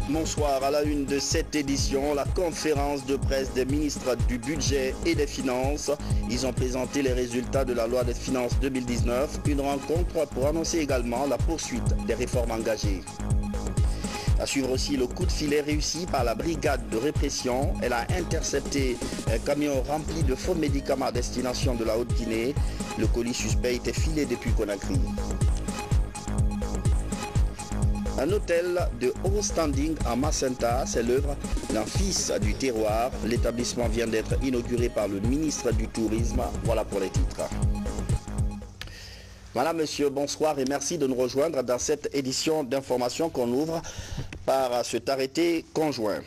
Bonsoir, à la une de cette édition, la conférence de presse des ministres du budget et des finances. Ils ont présenté les résultats de la loi des finances 2019, une rencontre pour annoncer également la poursuite des réformes engagées. À suivre aussi le coup de filet réussi par la brigade de répression. Elle a intercepté un camion rempli de faux médicaments à destination de la Haute-Guinée. Le colis suspect était filé depuis Conakry. Un hôtel de haut standing en Macenta, c'est l'œuvre d'un fils du terroir. L'établissement vient d'être inauguré par le ministre du Tourisme. Voilà pour les titres. Madame, Monsieur, bonsoir et merci de nous rejoindre dans cette édition d'information qu'on ouvre par cet arrêté conjoint.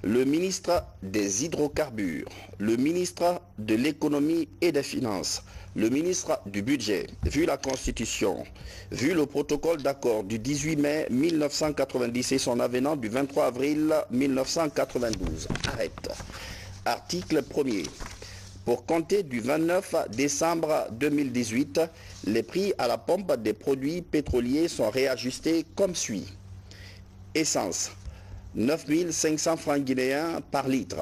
Le ministre des Hydrocarbures, le ministre de l'Économie et des Finances, le ministre du Budget, vu la Constitution, vu le protocole d'accord du 18 mai 1990 et son avenant du 23 avril 1992. Arrête. Article 1er. Pour compter du 29 décembre 2018, les prix à la pompe des produits pétroliers sont réajustés comme suit. Essence, 9 500 francs guinéens par litre.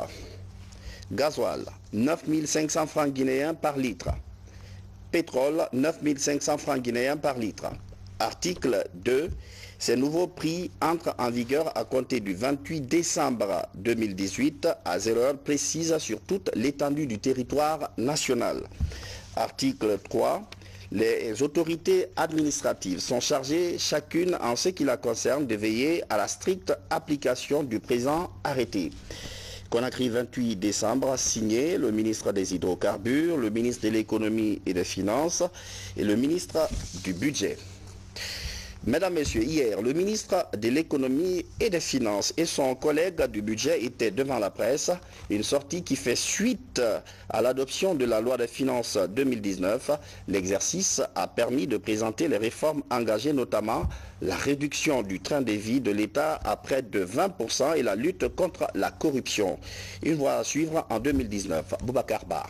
Gasoil, 9 500 francs guinéens par litre. Pétrole, 9 500 francs guinéens par litre. Article 2. Ces nouveaux prix entrent en vigueur à compter du 28 décembre 2018 à 0 heure précise sur toute l'étendue du territoire national. Article 3. Les autorités administratives sont chargées, chacune en ce qui la concerne, de veiller à la stricte application du présent arrêté. Conakry, 28 décembre, signé le ministre des Hydrocarbures, le ministre de l'Économie et des Finances et le ministre du Budget. Mesdames, Messieurs, hier, le ministre de l'Économie et des Finances et son collègue du Budget étaient devant la presse. Une sortie qui fait suite à l'adoption de la loi des finances 2019. L'exercice a permis de présenter les réformes engagées, notamment la réduction du train de vie de l'État à près de 20% et la lutte contre la corruption. Une voie à suivre en 2019. Boubacar Ba.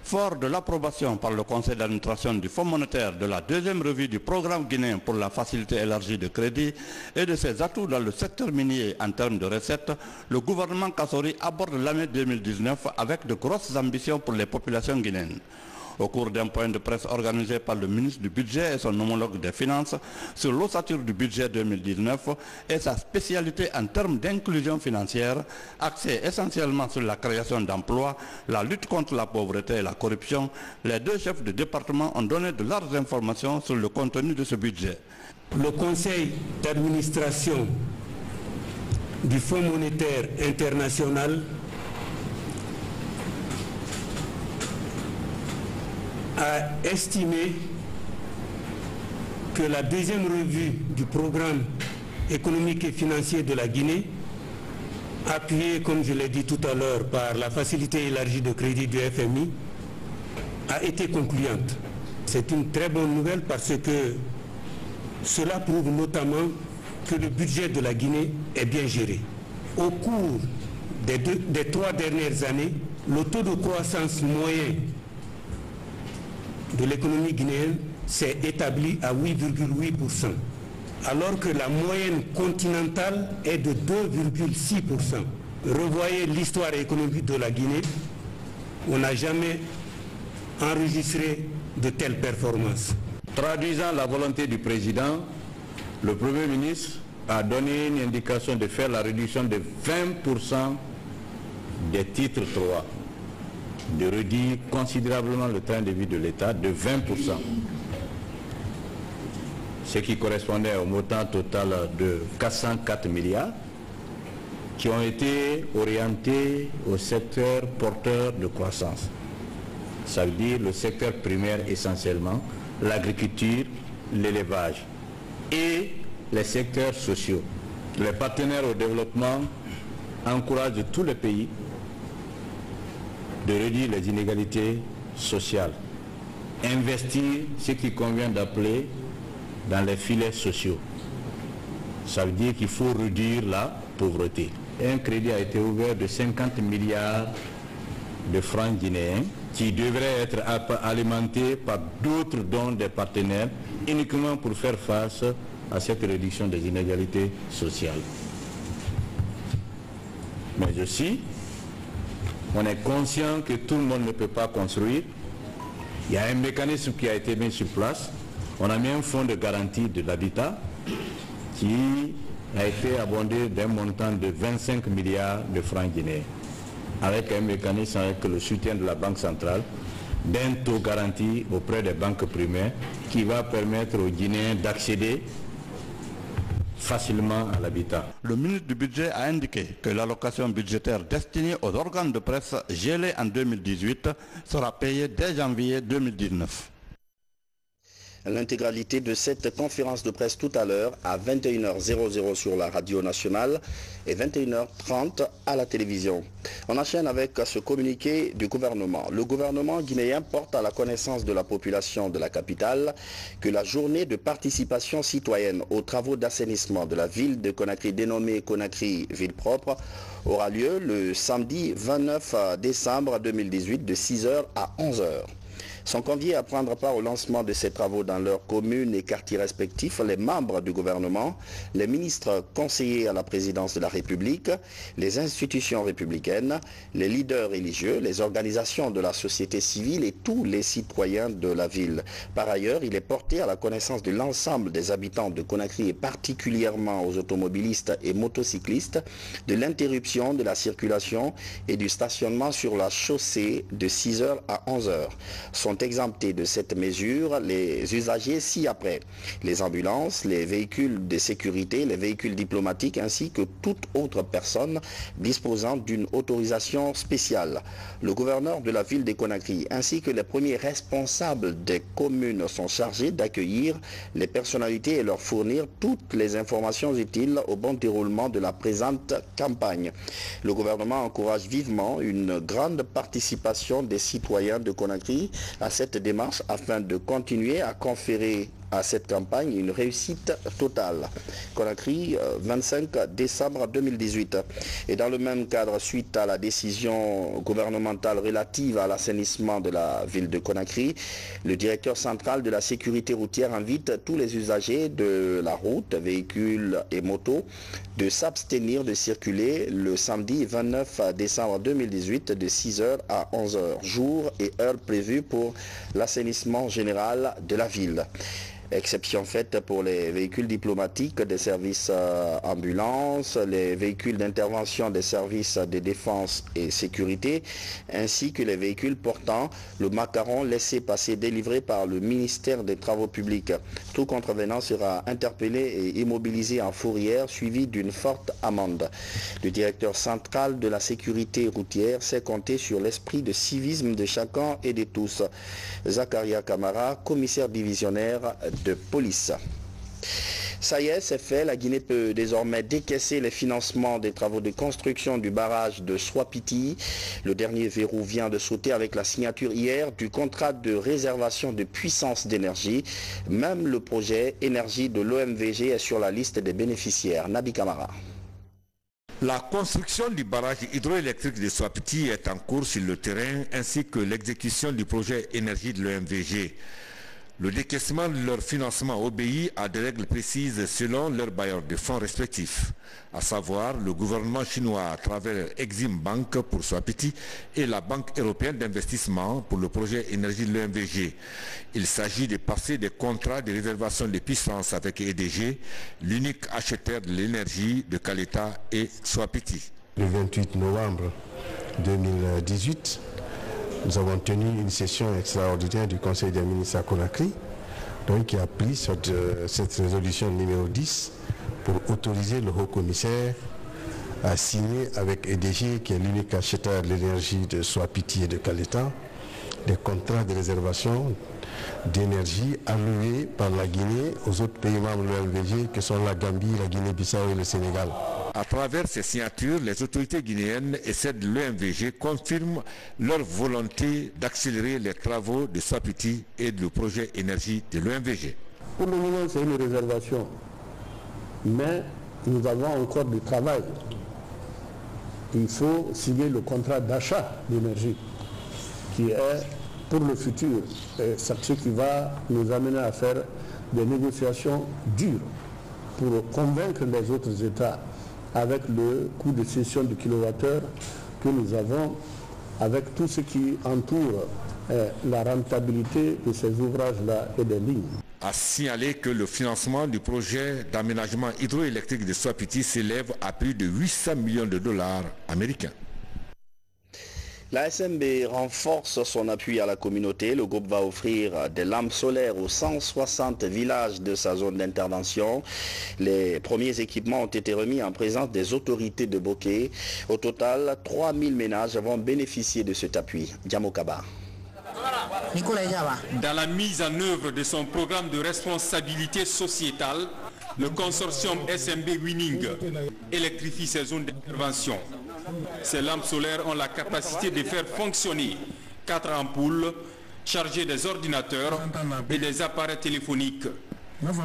Fort de l'approbation par le Conseil d'administration du Fonds monétaire de la deuxième revue du programme guinéen pour la facilité élargie de crédit et de ses atouts dans le secteur minier en termes de recettes, le gouvernement Kassori aborde l'année 2019 avec de grosses ambitions pour les populations guinéennes. Au cours d'un point de presse organisé par le ministre du Budget et son homologue des Finances sur l'ossature du budget 2019 et sa spécialité en termes d'inclusion financière, axée essentiellement sur la création d'emplois, la lutte contre la pauvreté et la corruption, les deux chefs de département ont donné de larges informations sur le contenu de ce budget. Le Conseil d'administration du Fonds monétaire international a estimé que la deuxième revue du programme économique et financier de la Guinée, appuyée, comme je l'ai dit tout à l'heure, par la facilité élargie de crédit du FMI, a été concluante. C'est une très bonne nouvelle parce que cela prouve notamment que le budget de la Guinée est bien géré. Au cours des 3 dernières années, le taux de croissance moyen de l'économie guinéenne s'est établi à 8,8%, alors que la moyenne continentale est de 2,6%. Revoyez l'histoire économique de la Guinée, on n'a jamais enregistré de telles performances. Traduisant la volonté du président, le Premier ministre a donné une indication de faire la réduction de 20% des titres 3. De réduire considérablement le train de vie de l'État de 20%, ce qui correspondait au montant total de 404 milliards qui ont été orientés au secteur porteur de croissance. Ça veut dire le secteur primaire essentiellement, l'agriculture, l'élevage et les secteurs sociaux. Les partenaires au développement encouragent tous les pays de réduire les inégalités sociales, investir ce qu'il convient d'appeler dans les filets sociaux, Ça veut dire qu'il faut réduire la pauvreté. Un crédit a été ouvert de 50 milliards de francs guinéens qui devrait être alimenté par d'autres dons des partenaires uniquement pour faire face à cette réduction des inégalités sociales. Mais aussi, on est conscient que tout le monde ne peut pas construire. Il y a un mécanisme qui a été mis sur place. On a mis un fonds de garantie de l'habitat qui a été abondé d'un montant de 25 milliards de francs guinéens, avec un mécanisme avec le soutien de la Banque centrale, d'un taux garanti auprès des banques primaires qui va permettre aux Guinéens d'accéder facilement à l'habitat. Le ministre du Budget a indiqué que l'allocation budgétaire destinée aux organes de presse gelée en 2018 sera payée dès janvier 2019. L'intégralité de cette conférence de presse tout à l'heure à 21h00 sur la radio nationale et 21h30 à la télévision. On enchaîne avec ce communiqué du gouvernement. Le gouvernement guinéen porte à la connaissance de la population de la capitale que la journée de participation citoyenne aux travaux d'assainissement de la ville de Conakry, dénommée Conakry Ville Propre, aura lieu le samedi 29 décembre 2018 de 6h à 11h. Sont conviés à prendre part au lancement de ces travaux dans leurs communes et quartiers respectifs les membres du gouvernement, les ministres conseillers à la présidence de la République, les institutions républicaines, les leaders religieux, les organisations de la société civile et tous les citoyens de la ville. Par ailleurs, il est porté à la connaissance de l'ensemble des habitants de Conakry et particulièrement aux automobilistes et motocyclistes de l'interruption de la circulation et du stationnement sur la chaussée de 6h à 11h. Sont exemptés de cette mesure les usagers ci-après, les ambulances, les véhicules de sécurité, les véhicules diplomatiques ainsi que toute autre personne disposant d'une autorisation spéciale. Le gouverneur de la ville de Conakry ainsi que les premiers responsables des communes sont chargés d'accueillir les personnalités et leur fournir toutes les informations utiles au bon déroulement de la présente campagne. Le gouvernement encourage vivement une grande participation des citoyens de Conakry à cette démarche afin de continuer à conférer à cette campagne une réussite totale. Conakry, 25 décembre 2018. Et dans le même cadre, suite à la décision gouvernementale relative à l'assainissement de la ville de Conakry, le directeur central de la sécurité routière invite tous les usagers de la route, véhicules et motos, de s'abstenir de circuler le samedi 29 décembre 2018 de 6h à 11h, jour et heure prévus pour l'assainissement général de la ville. Exception faite pour les véhicules diplomatiques des services ambulances, les véhicules d'intervention des services de défense et sécurité, ainsi que les véhicules portant le macaron laissé-passer délivré par le ministère des Travaux publics. Tout contrevenant sera interpellé et immobilisé en fourrière, suivi d'une forte amende. Le directeur central de la sécurité routière sait compter sur l'esprit de civisme de chacun et de tous. Zakaria Kamara, commissaire divisionnaire de police. Ça y est, c'est fait. La Guinée peut désormais décaisser les financements des travaux de construction du barrage de Swapiti. Le dernier verrou vient de sauter avec la signature hier du contrat de réservation de puissance d'énergie. Même le projet énergie de l'OMVG est sur la liste des bénéficiaires. Nabi Kamara. La construction du barrage hydroélectrique de Swapiti est en cours sur le terrain ainsi que l'exécution du projet énergie de l'OMVG. Le décaissement de leur financement obéit à des règles précises selon leurs bailleurs de fonds respectifs, à savoir le gouvernement chinois à travers Exim Bank pour Swapiti et la Banque européenne d'investissement pour le projet énergie de l'OMVG. Il s'agit de passer des contrats de réservation de puissance avec EDG, l'unique acheteur de l'énergie de Caleta et Swapiti. Le 28 novembre 2018, nous avons tenu une session extraordinaire du Conseil des ministres à Conakry, donc qui a pris cette résolution numéro 10 pour autoriser le haut-commissaire à signer avec EDG, qui est l'unique acheteur de l'énergie de Swapiti et de Caleta, des contrats de réservation d'énergie alloués par la Guinée aux autres pays membres de l'OMVG, que sont la Gambie, la Guinée-Bissau et le Sénégal. À travers ces signatures, les autorités guinéennes et celles de l'OMVG confirment leur volonté d'accélérer les travaux de Swapiti et du projet énergie de l'OMVG. Pour le moment, c'est une réservation, mais nous avons encore du travail. Il faut signer le contrat d'achat d'énergie qui est pour le futur. C'est ce qui va nous amener à faire des négociations dures pour convaincre les autres États avec le coût de cession du kilowattheure que nous avons, avec tout ce qui entoure la rentabilité de ces ouvrages-là et des lignes. A signalé que le financement du projet d'aménagement hydroélectrique de Swapiti s'élève à plus de 800 millions de dollars américains. La SMB renforce son appui à la communauté. Le groupe va offrir des lampes solaires aux 160 villages de sa zone d'intervention. Les premiers équipements ont été remis en présence des autorités de Bokeh. Au total, 3000 ménages vont bénéficier de cet appui. Diamokaba. Dans la mise en œuvre de son programme de responsabilité sociétale, le consortium SMB Winning électrifie ses zones d'intervention. Ces lampes solaires ont la capacité de faire fonctionner 4 ampoules chargées des ordinateurs et des appareils téléphoniques.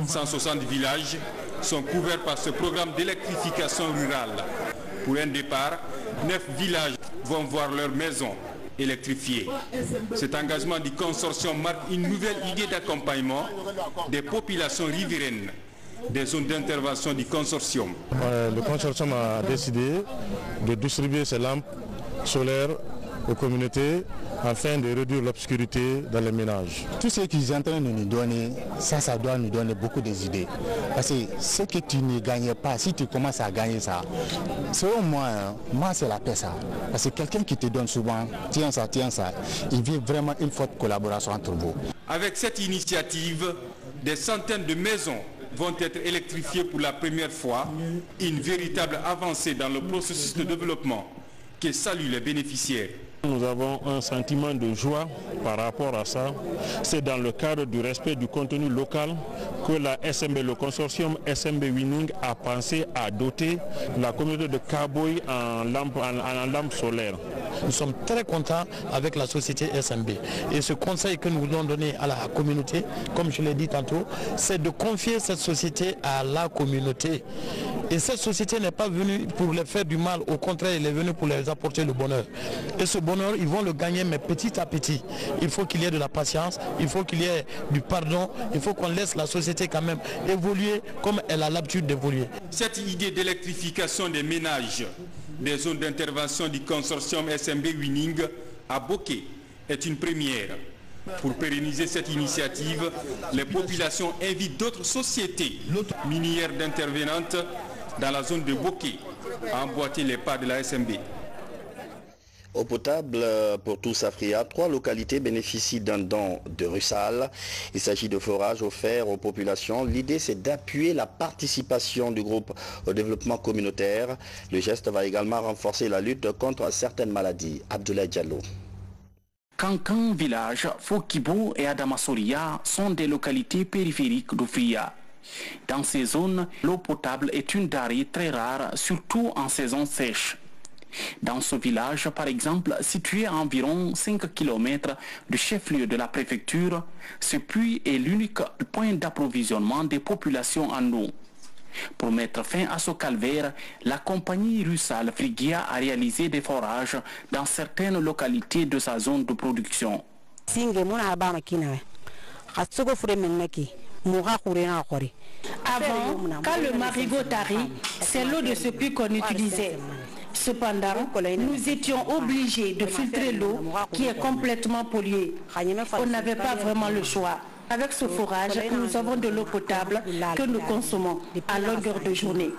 160 villages sont couverts par ce programme d'électrification rurale. Pour un départ, 9 villages vont voir leur maison électrifiée. Cet engagement du consortium marque une nouvelle idée d'accompagnement des populations riveraines des zones d'intervention du consortium. Le consortium a décidé de distribuer ces lampes solaires aux communautés afin de réduire l'obscurité dans les ménages. Tout ce qu'ils sont en train de nous donner, ça doit nous donner beaucoup d'idées. Parce que ce que tu ne gagnes pas, si tu commences à gagner ça, selon moi, c'est la paix ça. Parce que quelqu'un qui te donne souvent, tiens ça, il vit vraiment une forte collaboration entre vous. Avec cette initiative, des centaines de maisons vont être électrifiées pour la première fois, une véritable avancée dans le processus de développement que saluent les bénéficiaires. Nous avons un sentiment de joie par rapport à ça. C'est dans le cadre du respect du contenu local que la SMB, le consortium SMB Winning a pensé à doter la communauté de Kaboy en lampes solaires. Nous sommes très contents avec la société SMB. Et ce conseil que nous voulons donner à la communauté, comme je l'ai dit tantôt, c'est de confier cette société à la communauté. Et cette société n'est pas venue pour les faire du mal, au contraire, elle est venue pour les apporter le bonheur. Et ce bonheur, ils vont le gagner, mais petit à petit. Il faut qu'il y ait de la patience, il faut qu'il y ait du pardon, il faut qu'on laisse la société quand même évoluer comme elle a l'habitude d'évoluer. Cette idée d'électrification des ménages des zones d'intervention du consortium SMB Winning à Bokeh est une première. Pour pérenniser cette initiative, les populations invitent d'autres sociétés minières d'intervenantes dans la zone de Bokeh à emboîter les pas de la SMB. Eau potable pour tous Africa, 3 localités bénéficient d'un don de Russal. Il s'agit de forages offerts aux populations. L'idée, c'est d'appuyer la participation du groupe au développement communautaire. Le geste va également renforcer la lutte contre certaines maladies. Abdoulaye Diallo. Kankan Village, Fokibo et Adamasoria sont des localités périphériques d'Ofria. Dans ces zones, l'eau potable est une denrée très rare, surtout en saison sèche. Dans ce village, par exemple, situé à environ 5 km du chef-lieu de la préfecture, ce puits est l'unique point d'approvisionnement des populations en eau. Pour mettre fin à ce calvaire, la compagnie Russal Frigia a réalisé des forages dans certaines localités de sa zone de production. Avant, quand le marigot tarit, c'est l'eau de ce puits qu'on utilisait. Cependant, nous étions obligés de filtrer l'eau qui est complètement polluée. On n'avait pas vraiment le choix. Avec ce forage, nous avons de l'eau potable que nous consommons à longueur de journée.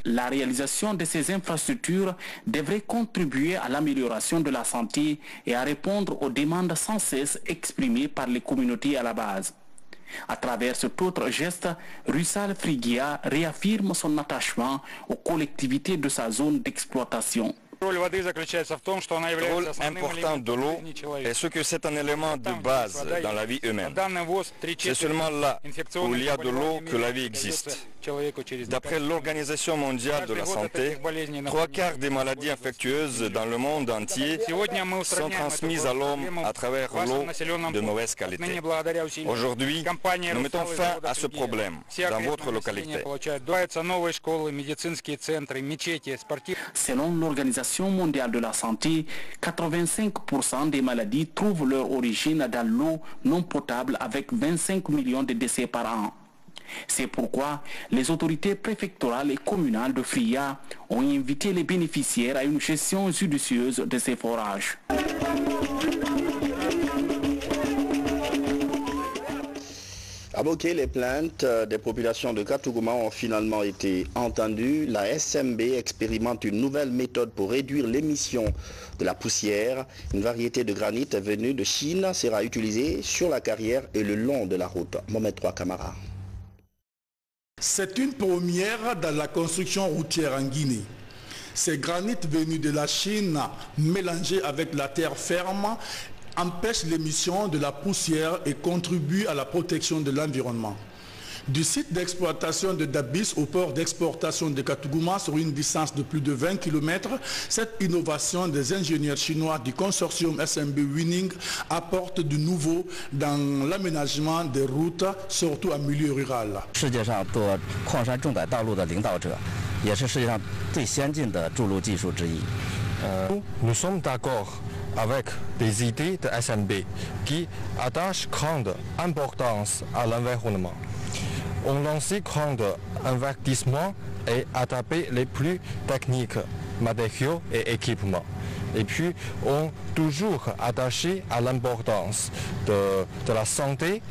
La réalisation de ces infrastructures devrait contribuer à l'amélioration de la santé et à répondre aux demandes sans cesse exprimées par les communautés à la base. À travers cet autre geste, Russal Frigia réaffirme son attachement aux collectivités de sa zone d'exploitation. Le rôle important de l'eau est ce que c'est un élément de base dans la vie humaine. C'est seulement là où il y a de l'eau que la vie existe. D'après l'Organisation mondiale de la santé, 3/4 des maladies infectieuses dans le monde entier sont transmises à l'homme à travers l'eau de mauvaise qualité. Aujourd'hui, nous mettons fin à ce problème dans votre localité. Selon l'Organisation mondiale de la santé, 85% des maladies trouvent leur origine dans l'eau non potable avec 25 millions de décès par an. C'est pourquoi les autorités préfectorales et communales de Fria ont invité les bénéficiaires à une gestion judicieuse de ces forages. À Boké, les plaintes des populations de Katougouma ont finalement été entendues. La SMB expérimente une nouvelle méthode pour réduire l'émission de la poussière. Une variété de granit venue de Chine sera utilisée sur la carrière et le long de la route. Mohamed III Camara. C'est une première dans la construction routière en Guinée. Ces granites venus de la Chine mélangés avec la terre ferme empêchent l'émission de la poussière et contribuent à la protection de l'environnement. Du site d'exploitation de Dabis au port d'exportation de Katougouma sur une distance de plus de 20 km, cette innovation des ingénieurs chinois du consortium SMB Winning apporte du nouveau dans l'aménagement des routes, surtout en milieu rural. Nous sommes d'accord avec des idées de SMB qui attachent grande importance à l'environnement. On lance grande investissement et adapter les plus techniques, matériaux et équipements. Et puis, on toujours attaché à l'importance de la santé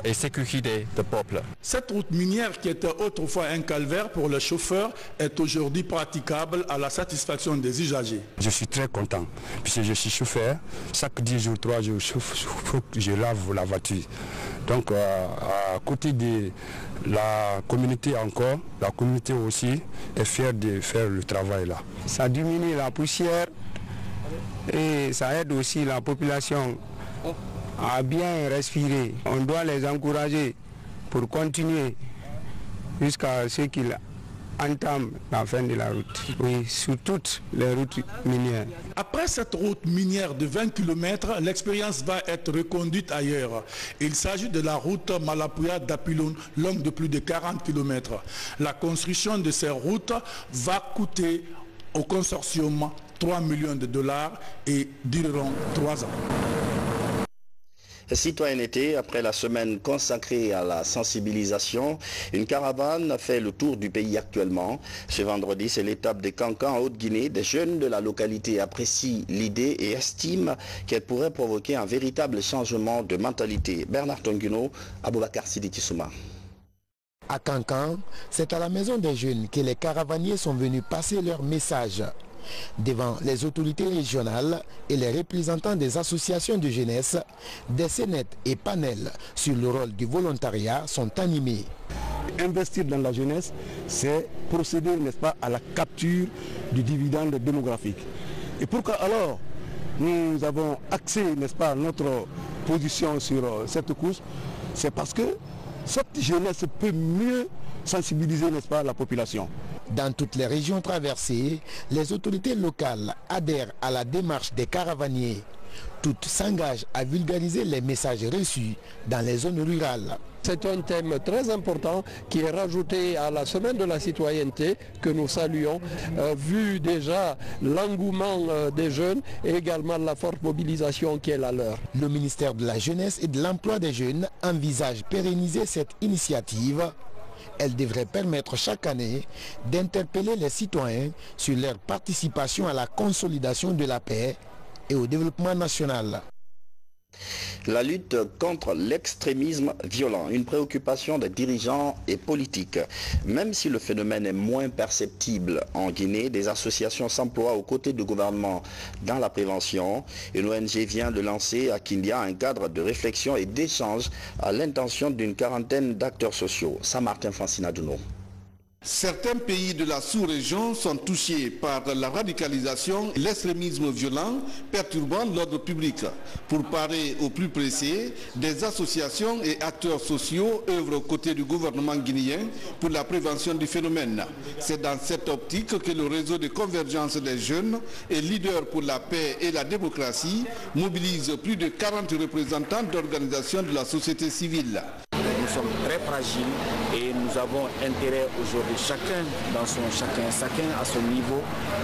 et sécurité du peuple. Cette route minière qui était autrefois un calvaire pour les chauffeurs est aujourd'hui praticable à la satisfaction des usagers. Je suis très content puisque je suis chauffeur. Chaque 10 jours, 3 jours, je lave la voiture. Donc, à côté de la communauté encore, la communauté aussi est fière de faire le travail là. Ça diminue la poussière. Et ça aide aussi la population à bien respirer. On doit les encourager pour continuer jusqu'à ce qu'ils entament la fin de la route. Oui, sur toutes les routes minières. Après cette route minière de 20 km, l'expérience va être reconduite ailleurs. Il s'agit de la route Malapuya-Dapilon, longue de plus de 40 km. La construction de ces routes va coûter au consortium 3 millions de dollars et dureront 3 ans. Citoyenneté, après la semaine consacrée à la sensibilisation, une caravane fait le tour du pays actuellement. Ce vendredi, c'est l'étape de Kankan en Haute-Guinée. Des jeunes de la localité apprécient l'idée et estiment qu'elle pourrait provoquer un véritable changement de mentalité. Bernard Tonguino, Aboubakar Sidi Kissouma. À Kankan, c'est à la maison des jeunes que les caravaniers sont venus passer leur message. Devant les autorités régionales et les représentants des associations de jeunesse, des scénettes et panels sur le rôle du volontariat sont animés. Investir dans la jeunesse, c'est procéder, n'est-ce pas, à la capture du dividende démographique. Et pourquoi alors nous avons axé, n'est-ce pas, notre position sur cette course? C'est parce que cette jeunesse peut mieux sensibiliser, n'est-ce pas, la population. Dans toutes les régions traversées, les autorités locales adhèrent à la démarche des caravaniers. Toutes s'engagent à vulgariser les messages reçus dans les zones rurales. C'est un thème très important qui est rajouté à la semaine de la citoyenneté que nous saluons, vu déjà l'engouement des jeunes et également la forte mobilisation qui est la leur. Le ministère de la Jeunesse et de l'Emploi des Jeunes envisage pérenniser cette initiative. Elle devrait permettre chaque année d'interpeller les citoyens sur leur participation à la consolidation de la paix et au développement national. La lutte contre l'extrémisme violent, une préoccupation des dirigeants et politiques. Même si le phénomène est moins perceptible en Guinée, des associations s'emploient aux côtés du gouvernement dans la prévention. Une ONG vient de lancer à Kindia un cadre de réflexion et d'échange à l'intention d'une quarantaine d'acteurs sociaux. Saint-Martin Francina Duno. Certains pays de la sous-région sont touchés par la radicalisation et l'extrémisme violent perturbant l'ordre public. Pour parer au plus pressé, des associations et acteurs sociaux œuvrent aux côtés du gouvernement guinéen pour la prévention du phénomène. C'est dans cette optique que le réseau de convergence des jeunes et leaders pour la paix et la démocratie mobilise plus de 40 représentants d'organisations de la société civile. Nous sommes très fragiles et nous avons intérêt aujourd'hui, chacun à son niveau,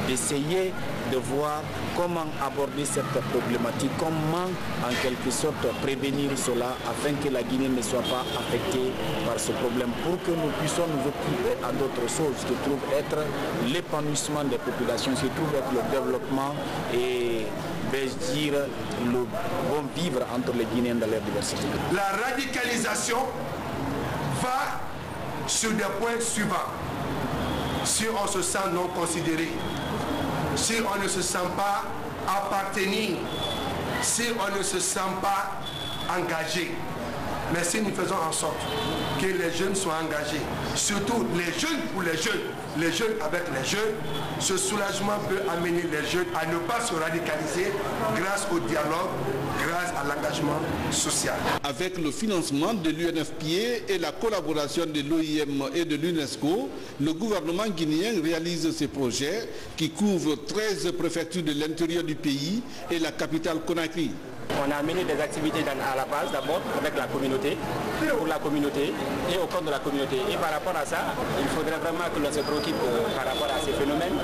d'essayer de voir comment aborder cette problématique, comment en quelque sorte prévenir cela afin que la Guinée ne soit pas affectée par ce problème, pour que nous puissions nous occuper à d'autres choses qui trouvent être l'épanouissement des populations, qui trouvent être le développement et vais-je dire le bon vivre entre les Guinéens dans leur diversité. La radicalisation va sur des points suivants. Si on se sent non considéré, si on ne se sent pas appartenir, si on ne se sent pas engagé. Mais si nous faisons en sorte que les jeunes soient engagés, surtout les jeunes pour les jeunes avec les jeunes, ce soulagement peut amener les jeunes à ne pas se radicaliser grâce au dialogue, grâce à l'engagement social. Avec le financement de l'UNFPA et la collaboration de l'OIM et de l'UNESCO, le gouvernement guinéen réalise ces projets qui couvrent 13 préfectures de l'intérieur du pays et la capitale Conakry. On a mené des activités à la base d'abord avec la communauté, pour la communauté et au compte de la communauté. Et par rapport à ça, il faudrait vraiment que l'on se préoccupe par rapport à ces phénomènes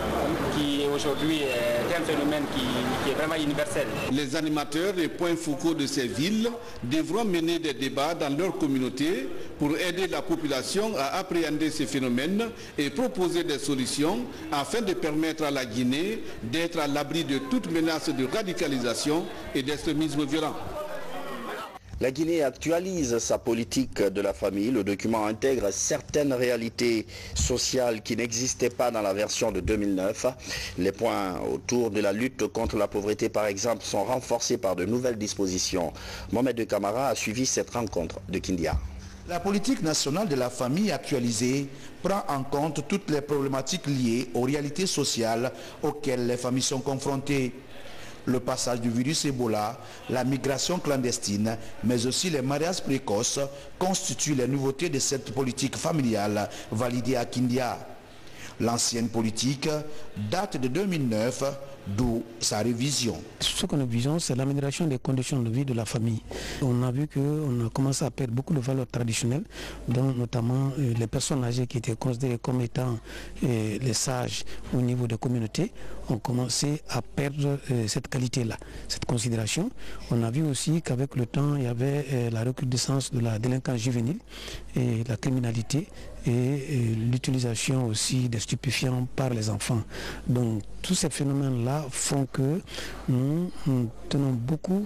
qui aujourd'hui est un phénomène qui est vraiment universel. Les animateurs et points focaux de ces villes devront mener des débats dans leur communauté pour aider la population à appréhender ces phénomènes et proposer des solutions afin de permettre à la Guinée d'être à l'abri de toute menace de radicalisation et d'extrémisme violent. La Guinée actualise sa politique de la famille. Le document intègre certaines réalités sociales qui n'existaient pas dans la version de 2009. Les points autour de la lutte contre la pauvreté, par exemple, sont renforcés par de nouvelles dispositions. Mohamed Camara a suivi cette rencontre de Kindia. La politique nationale de la famille actualisée prend en compte toutes les problématiques liées aux réalités sociales auxquelles les familles sont confrontées. Le passage du virus Ebola, la migration clandestine, mais aussi les mariages précoces constituent les nouveautés de cette politique familiale validée à Kindia. L'ancienne politique date de 2009, d'où sa révision. Ce que nous visons, c'est l'amélioration des conditions de vie de la famille. On a vu qu'on a commencé à perdre beaucoup de valeurs traditionnelles, dont notamment les personnes âgées qui étaient considérées comme étant les sages au niveau des communautés, ont commencé à perdre cette qualité-là, cette considération. On a vu aussi qu'avec le temps, il y avait la recrudescence de la délinquance juvénile et la criminalité et l'utilisation aussi des stupéfiants par les enfants. Donc tous ces phénomènes-là font que nous tenons beaucoup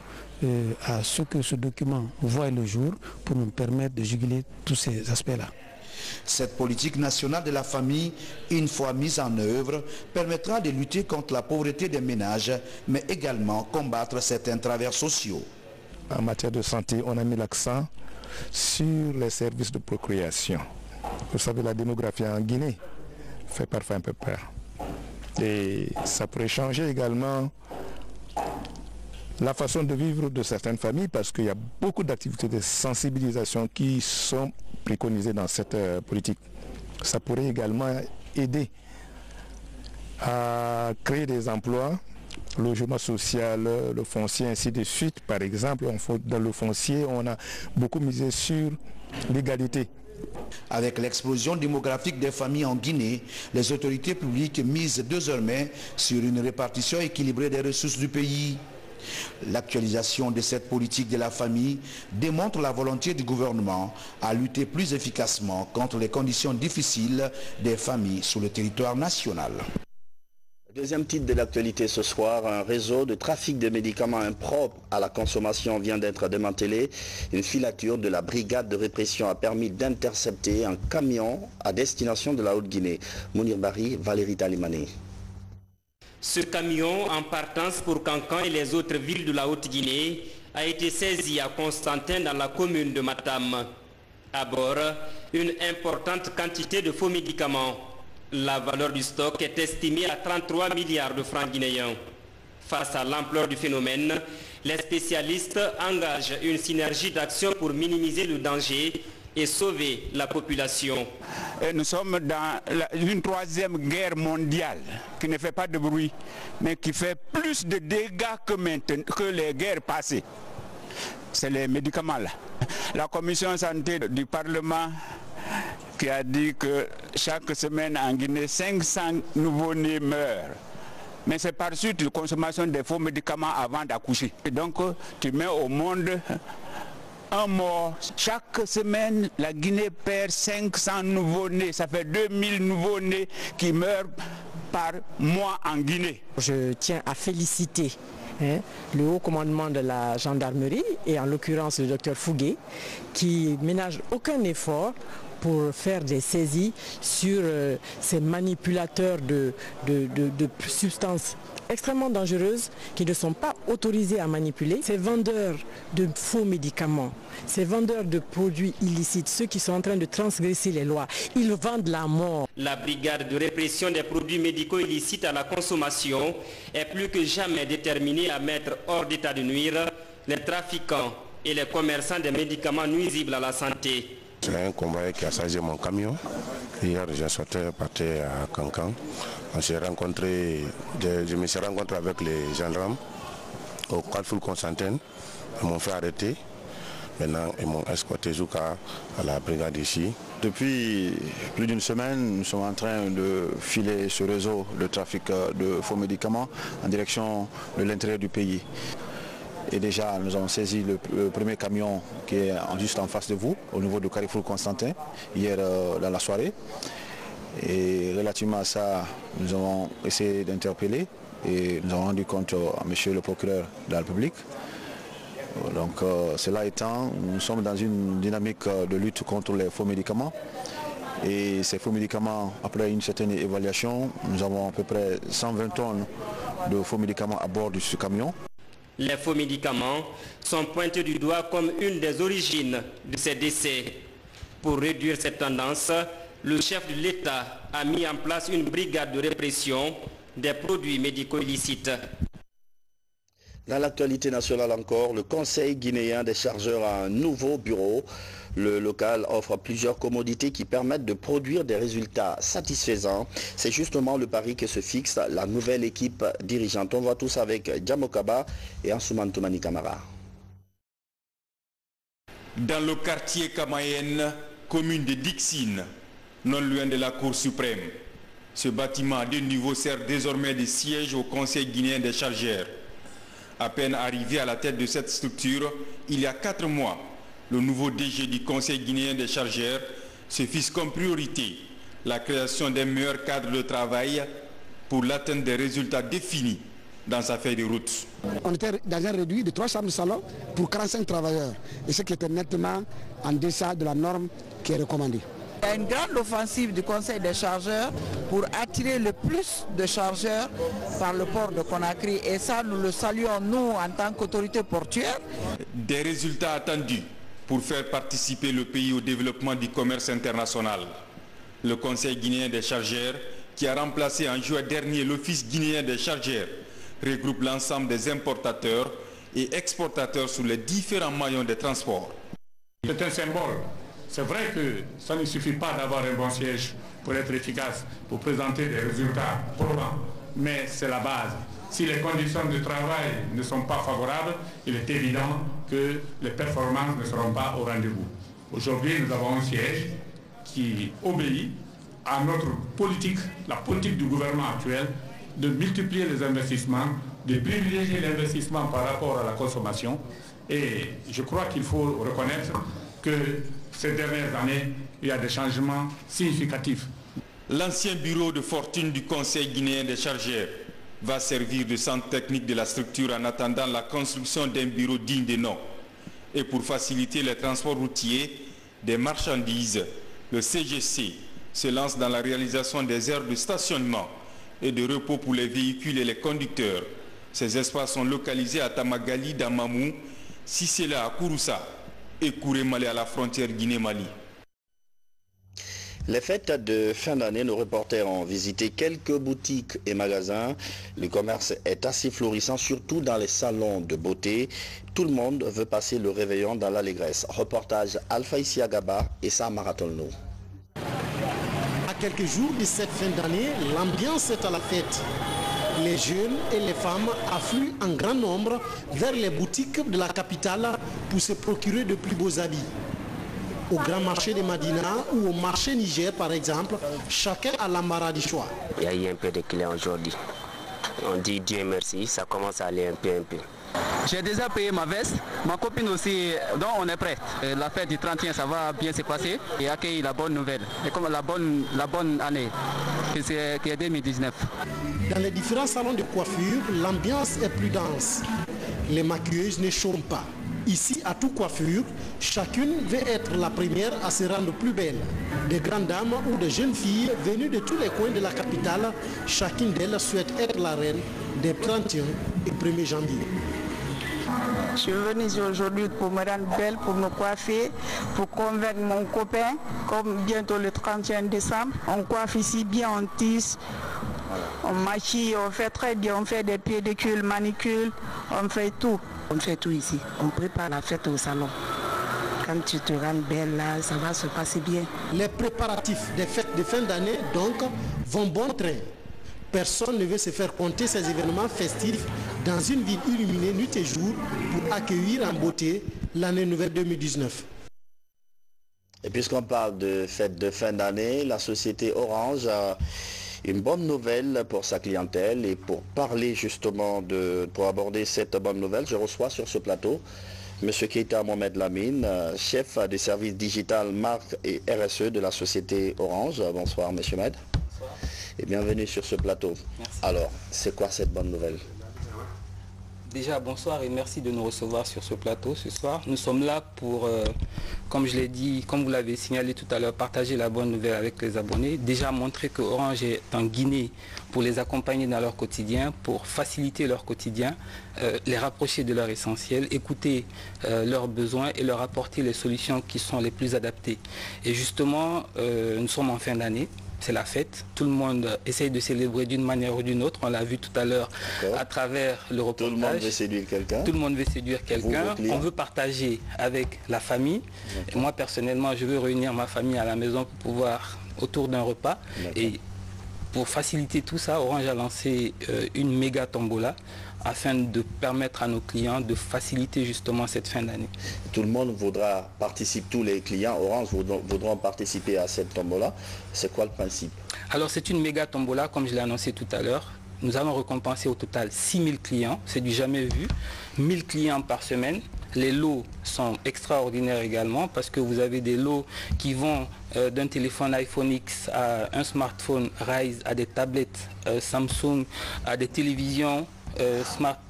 à ce que ce document voie le jour pour nous permettre de juguler tous ces aspects-là. Cette politique nationale de la famille, une fois mise en œuvre, permettra de lutter contre la pauvreté des ménages, mais également combattre certains travers sociaux. En matière de santé, on a mis l'accent sur les services de procréation. Vous savez, la démographie en Guinée fait parfois un peu peur. Et ça pourrait changer également la façon de vivre de certaines familles parce qu'il y a beaucoup d'activités de sensibilisation qui sont préconisées dans cette politique. Ça pourrait également aider à créer des emplois, le logement social, le foncier, ainsi de suite. Par exemple, dans le foncier, on a beaucoup misé sur l'égalité. Avec l'explosion démographique des familles en Guinée, les autorités publiques misent désormais sur une répartition équilibrée des ressources du pays. L'actualisation de cette politique de la famille démontre la volonté du gouvernement à lutter plus efficacement contre les conditions difficiles des familles sur le territoire national. Deuxième titre de l'actualité ce soir, un réseau de trafic de médicaments impropres à la consommation vient d'être démantelé. Une filature de la brigade de répression a permis d'intercepter un camion à destination de la Haute-Guinée. Mounir Bari, Valérie Talimane. Ce camion en partance pour Cancan et les autres villes de la Haute-Guinée a été saisi à Constantin dans la commune de Matam. À bord, une importante quantité de faux médicaments. La valeur du stock est estimée à 33 milliards de francs guinéens. Face à l'ampleur du phénomène, les spécialistes engagent une synergie d'action pour minimiser le danger et sauver la population. Nous sommes dans une troisième guerre mondiale qui ne fait pas de bruit, mais qui fait plus de dégâts que les guerres passées. C'est les médicaments là. La commission santé du Parlement qui a dit que chaque semaine en Guinée, 500 nouveau-nés meurent. Mais c'est par suite de la consommation des faux médicaments avant d'accoucher. Et donc, tu mets au monde un mort. Chaque semaine, la Guinée perd 500 nouveau-nés. Ça fait 2000 nouveau-nés qui meurent par mois en Guinée. Je tiens à féliciter le haut commandement de la gendarmerie, et en l'occurrence le docteur Fougué, qui ménage aucun effort pour faire des saisies sur ces manipulateurs de substances extrêmement dangereuses qui ne sont pas autorisés à manipuler. Ces vendeurs de faux médicaments, ces vendeurs de produits illicites, ceux qui sont en train de transgresser les lois, ils vendent la mort. La brigade de répression des produits médicaux illicites à la consommation est plus que jamais déterminée à mettre hors d'état de nuire les trafiquants et les commerçants des médicaments nuisibles à la santé. C'est un convoyeur qui a chargé mon camion. Hier, je sortais, partais à Cancan. Je me suis rencontré avec les gendarmes au Carrefour Constantin. Ils m'ont fait arrêter. Maintenant, ils m'ont escorté jusqu'à la brigade ici. Depuis plus d'une semaine, nous sommes en train de filer ce réseau de trafic de faux médicaments en direction de l'intérieur du pays. Et déjà, nous avons saisi le premier camion qui est juste en face de vous, au niveau du Carrefour Constantin, hier dans la soirée. Et relativement à ça, nous avons essayé d'interpeller et nous avons rendu compte à monsieur le procureur de la République. Donc cela étant, nous sommes dans une dynamique de lutte contre les faux médicaments. Et ces faux médicaments, après une certaine évaluation, nous avons à peu près 120 tonnes de faux médicaments à bord de ce camion. Les faux médicaments sont pointés du doigt comme une des origines de ces décès. Pour réduire cette tendance, le chef de l'État a mis en place une brigade de répression des produits médicaux illicites. Dans l'actualité nationale encore, le Conseil guinéen des chargeurs a un nouveau bureau. Le local offre plusieurs commodités qui permettent de produire des résultats satisfaisants. C'est justement le pari que se fixe la nouvelle équipe dirigeante. On voit tous avec Djamokaba et Ansoumane Toumani Kamara. Dans le quartier Kamayen, commune de Dixine, non loin de la Cour suprême, ce bâtiment à 2 niveaux sert désormais de siège au Conseil guinéen des chargeurs. À peine arrivé à la tête de cette structure, il y a 4 mois, le nouveau DG du Conseil guinéen des chargeurs se fixe comme priorité la création d'un meilleur cadre de travail pour l'atteinte des résultats définis dans sa feuille de route. On était dans un réduit de 3 chambres de salon pour 45 travailleurs, et ce qui était nettement en deçà de la norme qui est recommandée. Il y a une grande offensive du Conseil des chargeurs pour attirer le plus de chargeurs par le port de Conakry, et ça nous le saluons nous en tant qu'autorité portuaire. Des résultats attendus pour faire participer le pays au développement du commerce international. Le Conseil guinéen des chargeurs, qui a remplacé en juin dernier l'Office guinéen des chargeurs, regroupe l'ensemble des importateurs et exportateurs sur les différents maillons des transports. C'est un symbole. C'est vrai que ça ne suffit pas d'avoir un bon siège pour être efficace, pour présenter des résultats probants, mais c'est la base. Si les conditions de travail ne sont pas favorables, il est évident que les performances ne seront pas au rendez-vous. Aujourd'hui, nous avons un siège qui obéit à notre politique, la politique du gouvernement actuel, de multiplier les investissements, de privilégier l'investissement par rapport à la consommation. Et je crois qu'il faut reconnaître que ces dernières années, il y a des changements significatifs. L'ancien bureau de fortune du Conseil guinéen des chargeurs va servir de centre technique de la structure en attendant la construction d'un bureau digne de nom. Et pour faciliter les transports routiers des marchandises, le CGC se lance dans la réalisation des aires de stationnement et de repos pour les véhicules et les conducteurs. Ces espaces sont localisés à Tamagali, Damamou, Sissela à Kouroussa et Kourémalé à la frontière Guinée-Mali. Les fêtes de fin d'année, nos reporters ont visité quelques boutiques et magasins. Le commerce est assez florissant, surtout dans les salons de beauté. Tout le monde veut passer le réveillon dans l'allégresse. Reportage Alpha Isiagaba et Sam Maratolno. À quelques jours de cette fin d'année, l'ambiance est à la fête. Les jeunes et les femmes affluent en grand nombre vers les boutiques de la capitale pour se procurer de plus beaux habits. Au grand marché de Madina ou au marché Niger par exemple, chacun a l'embarras du choix. Il y a eu un peu de clients aujourd'hui. On dit Dieu merci, ça commence à aller un peu. J'ai déjà payé ma veste, ma copine aussi, donc on est prêt. La fête du 31, ça va bien se passer et accueillir la bonne nouvelle, et comme la bonne année, qui est 2019. Dans les différents salons de coiffure, l'ambiance est plus dense. Les maquilleuses ne chôment pas. Ici, à toute coiffure, chacune veut être la première à se rendre plus belle. Des grandes dames ou des jeunes filles venues de tous les coins de la capitale, chacune d'elles souhaite être la reine des 31 et 1er janvier. Je suis venue ici aujourd'hui pour me rendre belle, pour me coiffer, pour convaincre mon copain, comme bientôt le 31 décembre. On coiffe ici bien, on tisse, on maquille, on fait très bien, on fait des pédicules, manicules, on fait tout. On fait tout ici, on prépare la fête au salon. Quand tu te rends belle là, ça va se passer bien. Les préparatifs des fêtes de fin d'année donc vont bon train. Personne ne veut se faire compter ces événements festifs dans une ville illuminée nuit et jour pour accueillir en beauté l'année nouvelle 2019. Et puisqu'on parle de fêtes de fin d'année, la société Orange a une bonne nouvelle pour sa clientèle. Et pour parler justement, pour aborder cette bonne nouvelle, je reçois sur ce plateau M. Keita Mohamed Lamine, chef des services digital, marque et RSE de la société Orange. Bonsoir M. Med. Et bienvenue sur ce plateau. Merci. Alors, c'est quoi cette bonne nouvelle? Déjà, bonsoir et merci de nous recevoir sur ce plateau ce soir. Nous sommes là pour, comme je l'ai dit, comme vous l'avez signalé tout à l'heure, partager la bonne nouvelle avec les abonnés. Déjà montrer que Orange est en Guinée pour les accompagner dans leur quotidien, pour faciliter leur quotidien, les rapprocher de leur essentiel, écouter leurs besoins et leur apporter les solutions qui sont les plus adaptées. Et justement, nous sommes en fin d'année. C'est la fête, tout le monde essaye de célébrer d'une manière ou d'une autre, on l'a vu tout à l'heure à travers le reportage. Tout le monde veut séduire quelqu'un. Tout le monde veut séduire quelqu'un, on veut partager avec la famille. Et moi personnellement, je veux réunir ma famille à la maison pour pouvoir, autour d'un repas. Et pour faciliter tout ça, Orange a lancé une méga tombola afin de permettre à nos clients de faciliter justement cette fin d'année. Tout le monde voudra participer, tous les clients Orange voudront participer à cette tombola. C'est quoi le principe? Alors c'est une méga tombola, comme je l'ai annoncé tout à l'heure. Nous allons récompenser au total 6000 clients, c'est du jamais vu, 1000 clients par semaine. Les lots sont extraordinaires également parce que vous avez des lots qui vont d'un téléphone iPhone X à un smartphone Rise, à des tablettes Samsung, à des télévisions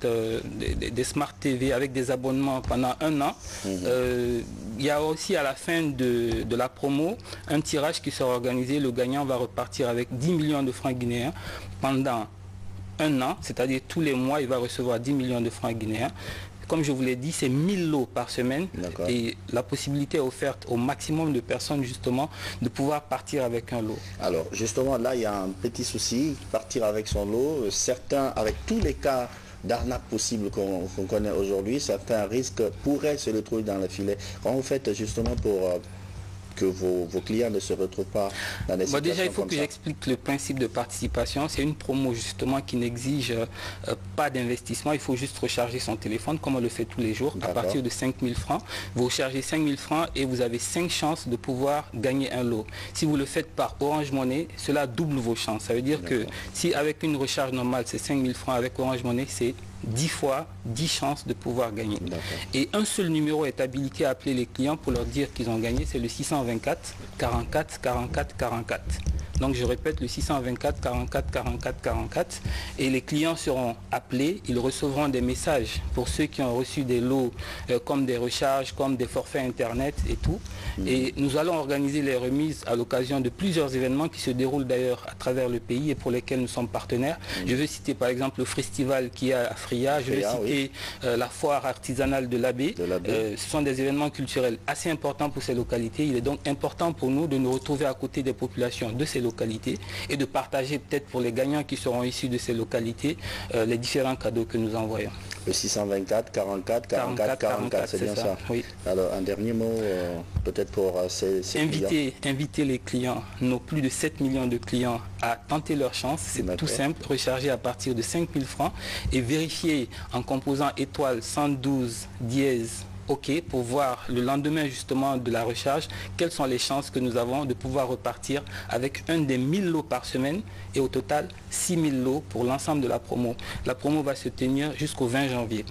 des Smart TV avec des abonnements pendant un an. Il y a aussi à la fin de la promo un tirage qui sera organisé. Le gagnant va repartir avec 10 millions de francs guinéens pendant un an, c'est-à-dire tous les mois il va recevoir 10 millions de francs guinéens. Comme je vous l'ai dit, c'est 1000 lots par semaine et la possibilité est offerte au maximum de personnes justement de pouvoir partir avec un lot. Alors justement là il y a un petit souci, partir avec son lot, certains avec tous les cas d'arnaque possibles qu'on connaît aujourd'hui, certains risques pourraient se retrouver dans le filet. Quand vous faites justement pour que vos clients ne se retrouvent pas dans des situations déjà, il faut comme que j'explique le principe de participation. C'est une promo justement qui n'exige pas d'investissement. Il faut juste recharger son téléphone comme on le fait tous les jours. À partir de 5000 francs, vous rechargez 5000 francs et vous avez 5 chances de pouvoir gagner un lot. Si vous le faites par Orange Money, cela double vos chances. Ça veut dire que si avec une recharge normale, c'est 5000 francs, avec Orange Money, c'est 10 fois 10 chances de pouvoir gagner. Et un seul numéro est habilité à appeler les clients pour leur dire qu'ils ont gagné, c'est le 624 44 44 44. Donc je répète, le 624 44 44 44. Et les clients seront appelés, ils recevront des messages pour ceux qui ont reçu des lots comme des recharges, comme des forfaits internet et tout. Et nous allons organiser les remises à l'occasion de plusieurs événements qui se déroulent d'ailleurs à travers le pays et pour lesquels nous sommes partenaires. Je veux citer par exemple le festival qui est à Fria, je veux citer la foire artisanale de l'Abbé. Ce sont des événements culturels assez importants pour ces localités. Il est donc important pour nous de nous retrouver à côté des populations de ces localités et de partager peut-être pour les gagnants qui seront issus de ces localités les différents cadeaux que nous envoyons. Le 624 44 44 44, c'est bien ça. Oui. Alors un dernier mot peut-être pour ces clients. Inviter les clients, nos plus de 7 millions de clients à tenter leur chance. C'est tout simple, recharger à partir de 5 000 francs et vérifier en composant étoile 112 dièse OK pour voir le lendemain justement de la recharge quelles sont les chances que nous avons de pouvoir repartir avec un des 1000 lots par semaine et au total 6000 lots pour l'ensemble de la promo. La promo va se tenir jusqu'au 20 janvier.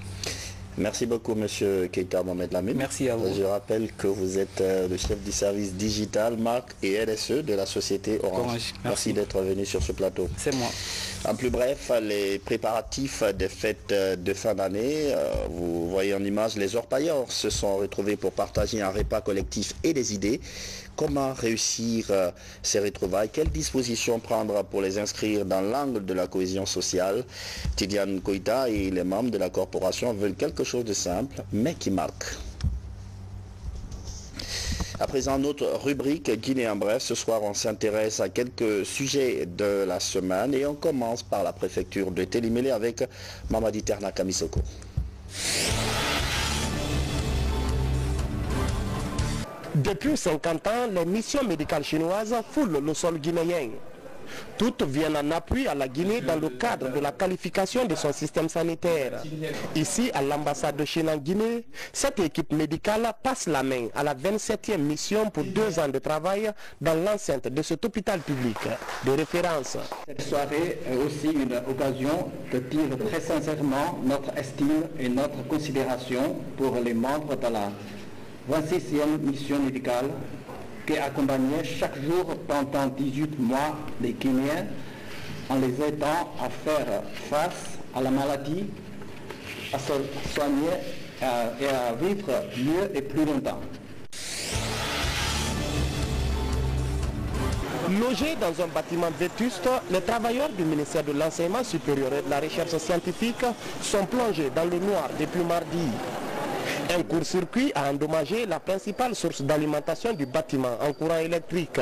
Merci beaucoup, Monsieur Keita Mohamed Lamine. Merci à vous. Je rappelle que vous êtes le chef du service digital, marque et RSE de la société Orange. Merci d'être venu sur ce plateau. C'est moi. En plus bref, les préparatifs des fêtes de fin d'année, vous voyez en image, les orpailleurs se sont retrouvés pour partager un repas collectif et des idées. Comment réussir ces retrouvailles? Quelles dispositions prendre pour les inscrire dans l'angle de la cohésion sociale? Tidiane Koïta et les membres de la corporation veulent quelque chose de simple, mais qui marque. À présent, notre rubrique Guinée en bref. Ce soir, on s'intéresse à quelques sujets de la semaine et on commence par la préfecture de Télimélé avec Mamadi Terna Kamisoko. Depuis 50 ans, les missions médicales chinoises foulent le sol guinéen. Toutes viennent en appui à la Guinée dans le cadre de la qualification de son système sanitaire. Ici, à l'ambassade de Chine en Guinée, cette équipe médicale passe la main à la 27e mission pour 2 ans de travail dans l'enceinte de cet hôpital public de référence. Cette soirée est aussi une occasion de dire très sincèrement notre estime et notre considération pour les membres de la 26e mission médicale qui accompagnait chaque jour pendant 18 mois les Guinéens en les aidant à faire face à la maladie, à se soigner et à vivre mieux et plus longtemps. Logés dans un bâtiment vétuste, les travailleurs du ministère de l'Enseignement supérieur et de la Recherche scientifique sont plongés dans le noir depuis mardi. Un court-circuit a endommagé la principale source d'alimentation du bâtiment en courant électrique.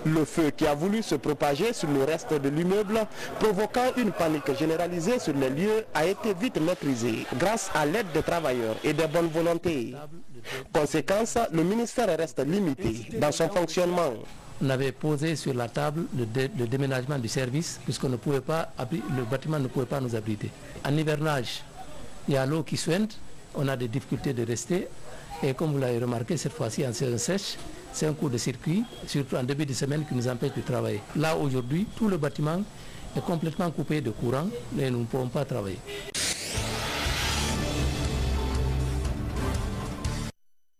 Le feu qui a voulu se propager sur le reste de l'immeuble, provoquant une panique généralisée sur les lieux, a été vite maîtrisé grâce à l'aide des travailleurs et des bonnes volontés. Conséquence, le ministère reste limité dans son fonctionnement. On avait posé sur la table le déménagement du service puisque le bâtiment ne pouvait pas nous abriter. En hivernage, il y a l'eau qui suinte. On a des difficultés de rester et comme vous l'avez remarqué cette fois-ci en saison sèche, c'est un coup de circuit, surtout en début de semaine qui nous empêche de travailler. Là aujourd'hui, tout le bâtiment est complètement coupé de courant et nous ne pouvons pas travailler.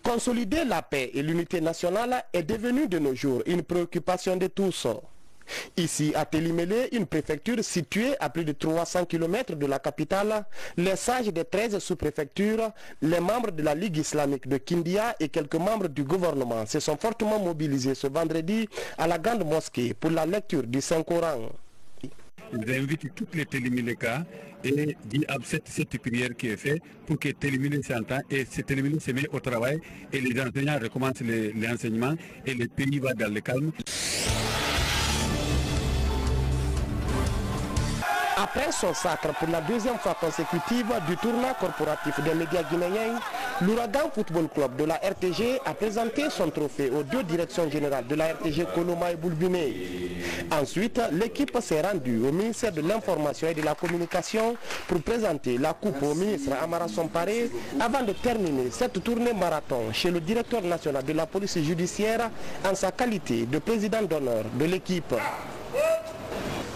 Consolider la paix et l'unité nationale est devenu de nos jours une préoccupation de tous. Ici, à Télimélé, une préfecture située à plus de 300 km de la capitale, les sages des 13 sous-préfectures, les membres de la Ligue islamique de Kindia et quelques membres du gouvernement se sont fortement mobilisés ce vendredi à la grande mosquée pour la lecture du Saint-Coran. J'invite toutes les Télimélékas et dit cette prière qui est faite pour que Télimélé s'entende et Télimélé se met au travail et les enseignants recommencent l'enseignement et le pays va dans le calme. Après son sacre pour la 2e fois consécutive du tournoi corporatif des médias guinéens, l'Ouragan Football Club de la RTG a présenté son trophée aux 2 directions générales de la RTG, Koloma et Boulbiné. Ensuite, l'équipe s'est rendue au ministère de l'Information et de la Communication pour présenter la coupe au ministre Amara Somparé avant de terminer cette tournée marathon chez le directeur national de la police judiciaire en sa qualité de président d'honneur de l'équipe.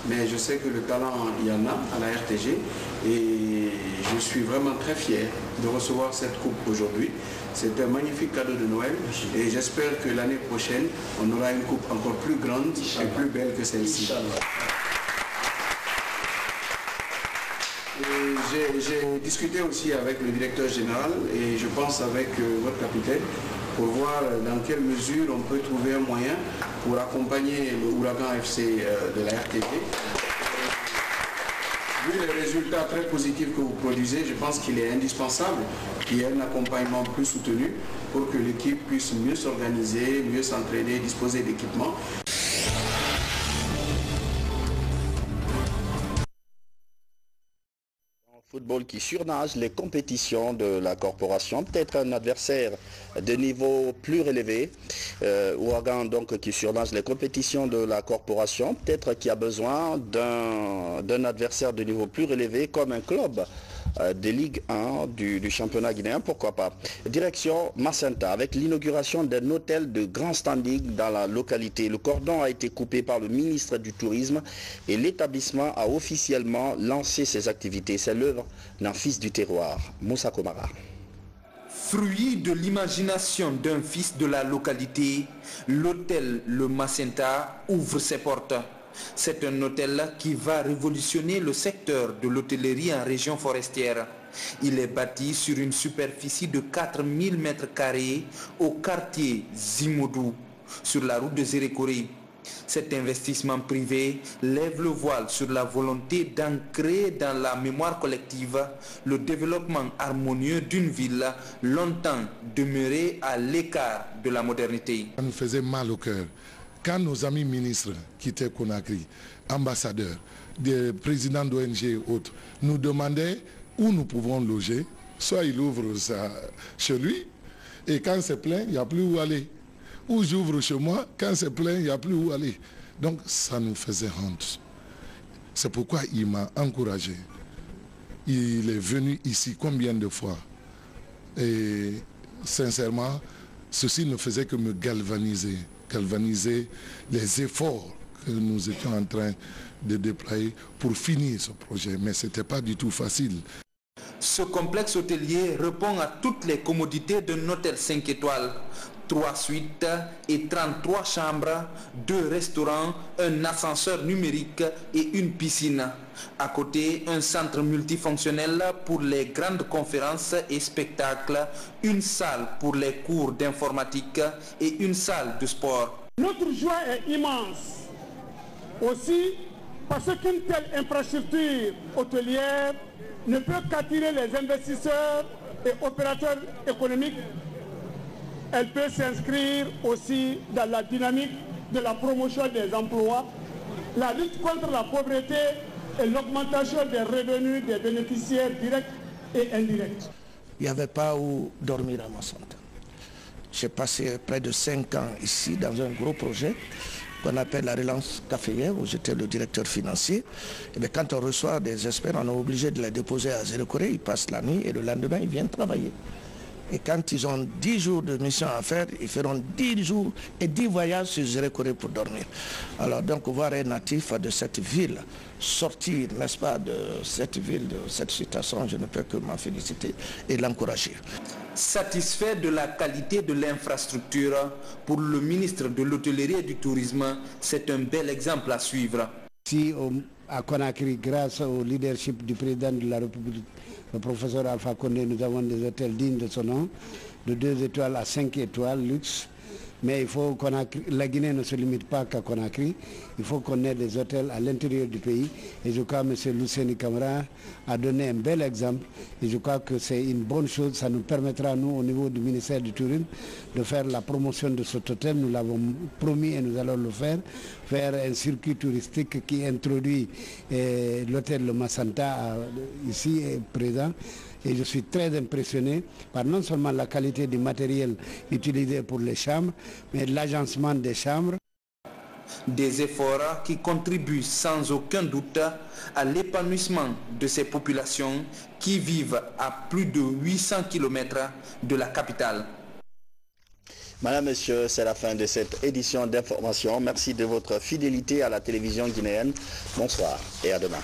Mais je sais que le talent, il y en a à la RTG Et je suis vraiment très fier de recevoir cette coupe aujourd'hui. C'est un magnifique cadeau de Noël et j'espère que l'année prochaine, on aura une coupe encore plus grande et plus belle que celle-ci. J'ai discuté aussi avec le directeur général et je pense avec votre capitaine pour voir dans quelle mesure on peut trouver un moyen pour accompagner le Ouragan FC de la RTP. Vu les résultats très positifs que vous produisez, je pense qu'il est indispensable qu'il y ait un accompagnement plus soutenu pour que l'équipe puisse mieux s'organiser, mieux s'entraîner, disposer d'équipements. Football qui surnage les compétitions de la corporation, peut-être un adversaire de niveau plus relevé, Ouragan donc qui surnage les compétitions de la corporation, peut-être qui a besoin d'un adversaire de niveau plus relevé comme un club de Ligue 1 du championnat guinéen, pourquoi pas. Direction Macenta, avec l'inauguration d'un hôtel de grand standing dans la localité. Le cordon a été coupé par le ministre du Tourisme et l'établissement a officiellement lancé ses activités. C'est l'œuvre d'un fils du terroir, Moussa Komara. Fruit de l'imagination d'un fils de la localité, l'hôtel Le Macenta ouvre ses portes. C'est un hôtel qui va révolutionner le secteur de l'hôtellerie en région forestière. Il est bâti sur une superficie de 4000 m² au quartier Zimodou, sur la route de Zérékoré. Cet investissement privé lève le voile sur la volonté d'ancrer dans la mémoire collective le développement harmonieux d'une ville longtemps demeurée à l'écart de la modernité. Ça nous faisait mal au cœur. Quand nos amis ministres quittaient Conakry, ambassadeurs, des présidents d'ONG et autres, nous demandaient où nous pouvons loger, soit il ouvre ça chez lui, et quand c'est plein, il n'y a plus où aller. Ou j'ouvre chez moi, quand c'est plein, il n'y a plus où aller. Donc ça nous faisait honte. C'est pourquoi il m'a encouragé. Il est venu ici combien de fois. Et sincèrement, ceci ne faisait que me galvaniser les efforts que nous étions en train de déployer pour finir ce projet. Mais ce n'était pas du tout facile. Ce complexe hôtelier répond à toutes les commodités d'un hôtel 5 étoiles. 3 suites et 33 chambres, 2 restaurants, un ascenseur numérique et une piscine. À côté, un centre multifonctionnel pour les grandes conférences et spectacles, une salle pour les cours d'informatique et une salle de sport. Notre joie est immense aussi parce qu'une telle infrastructure hôtelière ne peut qu'attirer les investisseurs et opérateurs économiques. Elle peut s'inscrire aussi dans la dynamique de la promotion des emplois, la lutte contre la pauvreté et l'augmentation des revenus des bénéficiaires directs et indirects. Il n'y avait pas où dormir à Macenta. J'ai passé près de 5 ans ici dans un gros projet qu'on appelle la relance caféière, où j'étais le directeur financier. Et bien, quand on reçoit des experts, on est obligé de les déposer à Zérékoré, ils passent la nuit et le lendemain, ils viennent travailler. Et quand ils ont 10 jours de mission à faire, ils feront 10 jours et 10 voyages sur Zérékoré pour dormir. Alors donc voir un natif de cette ville sortir, n'est-ce pas, de cette ville, de cette situation, je ne peux que m'en féliciter et l'encourager. Satisfait de la qualité de l'infrastructure, pour le ministre de l'Hôtellerie et du Tourisme, c'est un bel exemple à suivre. Ici à Conakry, grâce au leadership du président de la République, le professeur Alpha Condé, nous avons des hôtels dignes de son nom, de 2 étoiles à 5 étoiles, luxe. Mais il faut la Guinée ne se limite pas qu'à Conakry, il faut qu'on ait des hôtels à l'intérieur du pays. Et je crois que M. Luceni Camara a donné un bel exemple. Et je crois que c'est une bonne chose. Ça nous permettra, nous, au niveau du ministère du Tourisme, de faire la promotion de cet hôtel. Nous l'avons promis et nous allons le faire. Faire un circuit touristique qui introduit l'hôtel Le Macenta ici présent. Et je suis très impressionné par non seulement la qualité du matériel utilisé pour les chambres, mais l'agencement des chambres. Des efforts qui contribuent sans aucun doute à l'épanouissement de ces populations qui vivent à plus de 800 km de la capitale. Madame, Monsieur, c'est la fin de cette édition d'information. Merci de votre fidélité à la télévision guinéenne. Bonsoir et à demain.